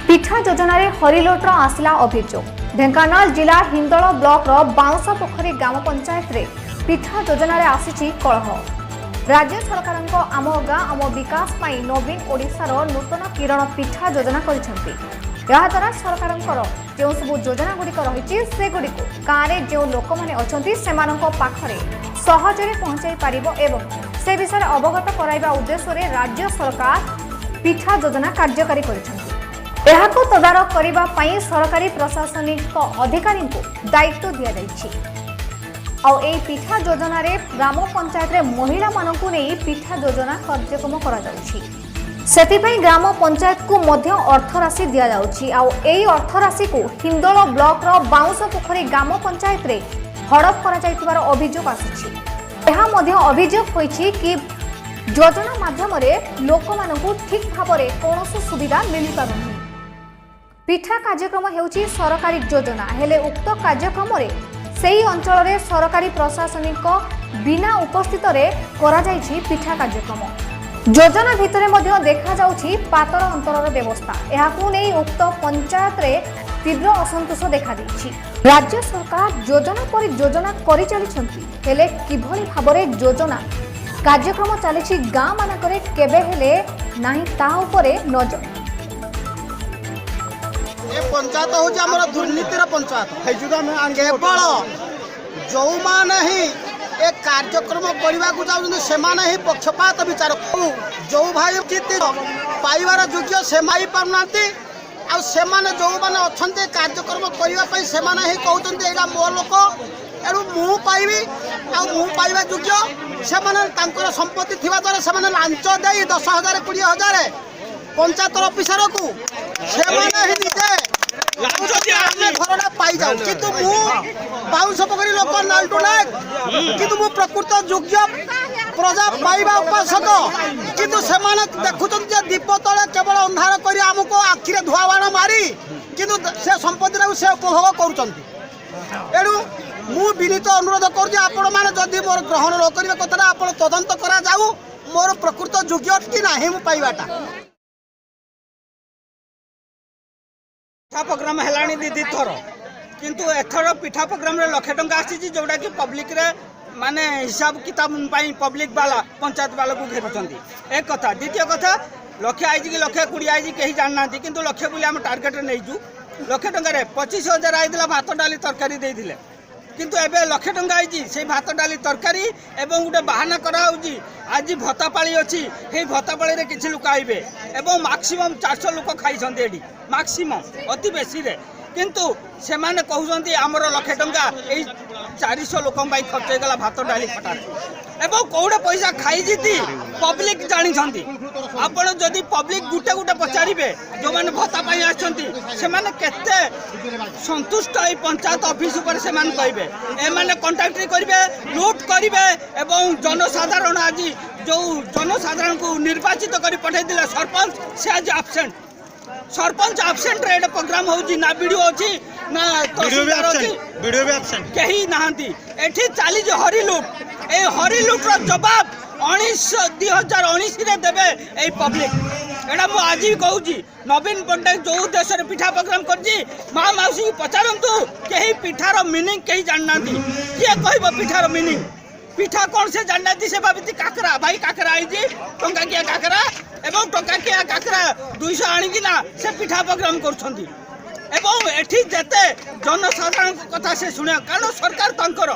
पिठा योजन हरिलोटर आसला अभियोग ढेंकानाल जिला हिंदोल ब्लॉक बाउंस पोखरी ग्राम पंचायत रे पिठा योजन आसी कलह। राज्य सरकार आम गाँ आम विकास पाई नवीन ओडिशार नूतन किरण पिठा योजना द्वारा सरकार जो सब योजना गुड़िक रही से गुड़िक गाँव में जो लोक मैंने अच्छा पाखरे सहजरे पहुंचाई पारिबो एवं से विषय अवगत कराइबा उद्देश्य राज्य सरकार पिठा योजना कार्यकारी करिसेंति। एहाको तदारख करिबा पई सरकारी प्रशासनिक अधिकारी को दायित्व दिया जाइछि। और ए पिठा योजना रे ग्राम पंचायत रे महिला मानकु नै पिठा योजना कार्यक्रम करा जाउछि। सेतिपई ग्राम पंचायत को मध्य अर्थ राशि दिया जाउछि। और एई अर्थ राशि को हिंदोल ब्लॉक रो बाउंस पोखरी ग्राम पंचायत रे हड़प करा जाइतिबार अभियोग आसिछि। एहा मध्य अभियोग होइछि कि योजना माध्यम रे लोक मानकु ठीक भाबरे कोनोसी सुविधा मिलि पारुनी। पिठा कार्यक्रम हेउछि सरकारी योजना हेले उक्त कार्यक्रम रे सेही अंचल रे सरकारी प्रशासनिक बिना उपस्थित रे करा जाइछि पिठा कार्यक्रम। योजना भितरे मध्य देखा जाउछि पातर अंतरर व्यवस्था। एहाकु नै उक्त पंचायत रे तीव्र असंतोष देखा दैछि। राज्य सरकार योजना पर योजना करि चलिछंती हेले किभली भाबरे योजना कार्यक्रम चलिछि गाँ मानकरे केबे हेले नाही ता उपरे नजर। पंचायत हूँ आम दुर्नीतिर पंचायत केवल जो मैंने ही एक कार्यक्रम करने को चाहते से ही पक्षपात विचार जो भाई पाइबार योग्य से पारना से जो मैंने अच्छा कार्यक्रम करने से ही कहते यहाँ मो लोक एणु मु पाइबी मु पाइबा योग्य से संपत्ति थी द्वारा से लांच दे 10,000 20,000 पंचायत अफिसर को घरटा पाई जाऊ कि बाउंस पोखरी लोक नालटू नायक कि प्रकृत योग्य प्रजा पाइबा उपासक किंतु से देखुं दीप तले केवल अंधार कर आमको आखिरे धुआ बाण मारी किंतु से संपत्ति से उपभोग करूँ। मु विनीत अनुरोध करुँच मोर ग्रहण न करेंगे कथा आप तदंत करा जाऊ मोर प्रकृत योग्य कि ना मु पाइबाटा। पिठा प्रोग्राम है दी थर किंतु एथर पिठा प्रोग्राम रे लक्षे टंका आसी जोड़ा कि पब्लिक रे माने हिसाब किताब पब्लिक वाला पंचायत वाला को घेरुंट एक कथा। द्वितीय कथा लक्षे आई कि लक्षे 20 आई कहीं जानना किंतु लक्षे बोली आम टार्गेट नहीं लक्षे टकर 25,000 आई भात डाली तरकारी देते किंतु एबे लक्षे टंका आई से भात डाली तरकारी एवं गोटे बाहाना कराऊँगी आज भत्ता पाली अच्छी से भत्ता पाली किसी लोक आइबे एवं मैक्सिमम 400 लोक खाई मैक्सिमम अति बेसी रे किंतु से माने कहउछंती हमर लक्षे टंका ए 400 लोक खर्च होगला भात डाली खटार एवं कौड़े पैसा खाई जीती पब्लिक जानी आपण जदि पब्लिक गुटे गुटे पचारे जो मैंने भत्ता पाई आते संतुष्ट है पंचायत ऑफिस पर से कहे एमाने कंट्राक्टरी करेंगे लुट करेंगे एवं जनसाधारण आज जो जनसाधारण को निर्वाचित कर पठे सरपंच से आज आबसेंट सरपंच आबसेंट रे प्रोग्राम होउची ना वीडियो अछि ना तहसीलदार अछि वीडियो भी आबसेंट कहीं नाहंती एठी चाली जो हरिलुट ए हरिलुट रो जवाब 2019 रे देबे ए पब्लिक एडा मु आज ही कहूची नवीन पट्टनायक जो उद्देश्य रे पिठा प्रोग्राम करजी मां माउसी पचारंतु कहीं पिठार मीनिंग कहीं जाननाती किए कहबो पिठार मीनिंग पिठा कौन से जाननाती से भाबती काकरा भाई काकरा आई जी टंका किया काकरा एवं टंका किया काकरा 200 आनी ना से पिठा प्रोग्राम करछंती एवं एठी जेते जनसाधारण कथा से सुने कारण सरकार तंकर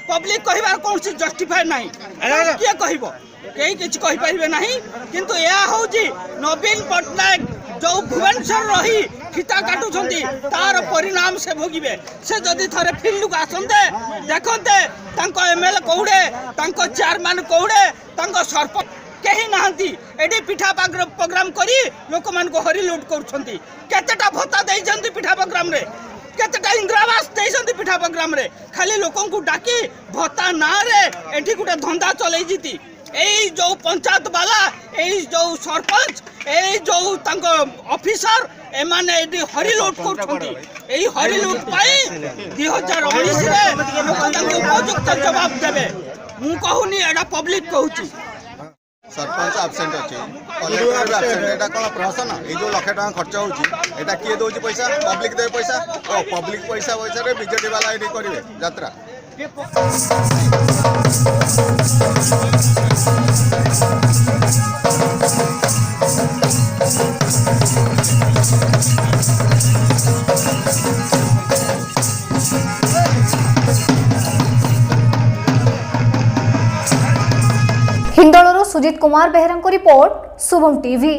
पब्लिक कहबार कौन सी जस्टिफाई नहीं किए कहबो कहीं किछ कहि परिबे नहीं किंतु या होजी नवीन पट्टनायक जो भुवनेश्वर रही फिता काटुछंती तार परिणाम से भोगिबे से जदि थरे फील्ड को आसंते देखंते तांको एमएलए कोउडे तांको चेयरमैन कोउडे तांको सरपंच कहीं नाहंती एडी पिठा प्रोग्राम करी लोक मान को हरि लूट करूछंती केतेटा भत्ता देइछंती पिठा प्रोग्राम रे केतेटा इंदिरावास देइछंती पिठा प्रोग्राम रे खाली लोकन को डाकी भत्ता ना रे एठी गुटे धंदा चलै जीती एई जो पंचायत वाला एई जो सरपंच एई जो तांको ऑफिसर एमाने एडी हरि लूट करूछंती एई हरि लूट पाई 2019 रे लोक तांको उपयुक्त जवाब देबे मु कहूनी एडा पब्लिक कहूची सरपंच आबसेंट अच्छी कलेक्टर आबसेंट एटा कोन प्रशासन ए जो लाख टका खर्च होची एटा किए दोची पैसा पब्लिक दे पैसा ओ पब्लिक पैसा रे बीजेडी वाला एडी करिवे यात्रा हिंदोलରୁ ସୁଜିତ କୁମାର ବେହେରାଙ୍କ ରିପୋର୍ଟ शुभम टीवी।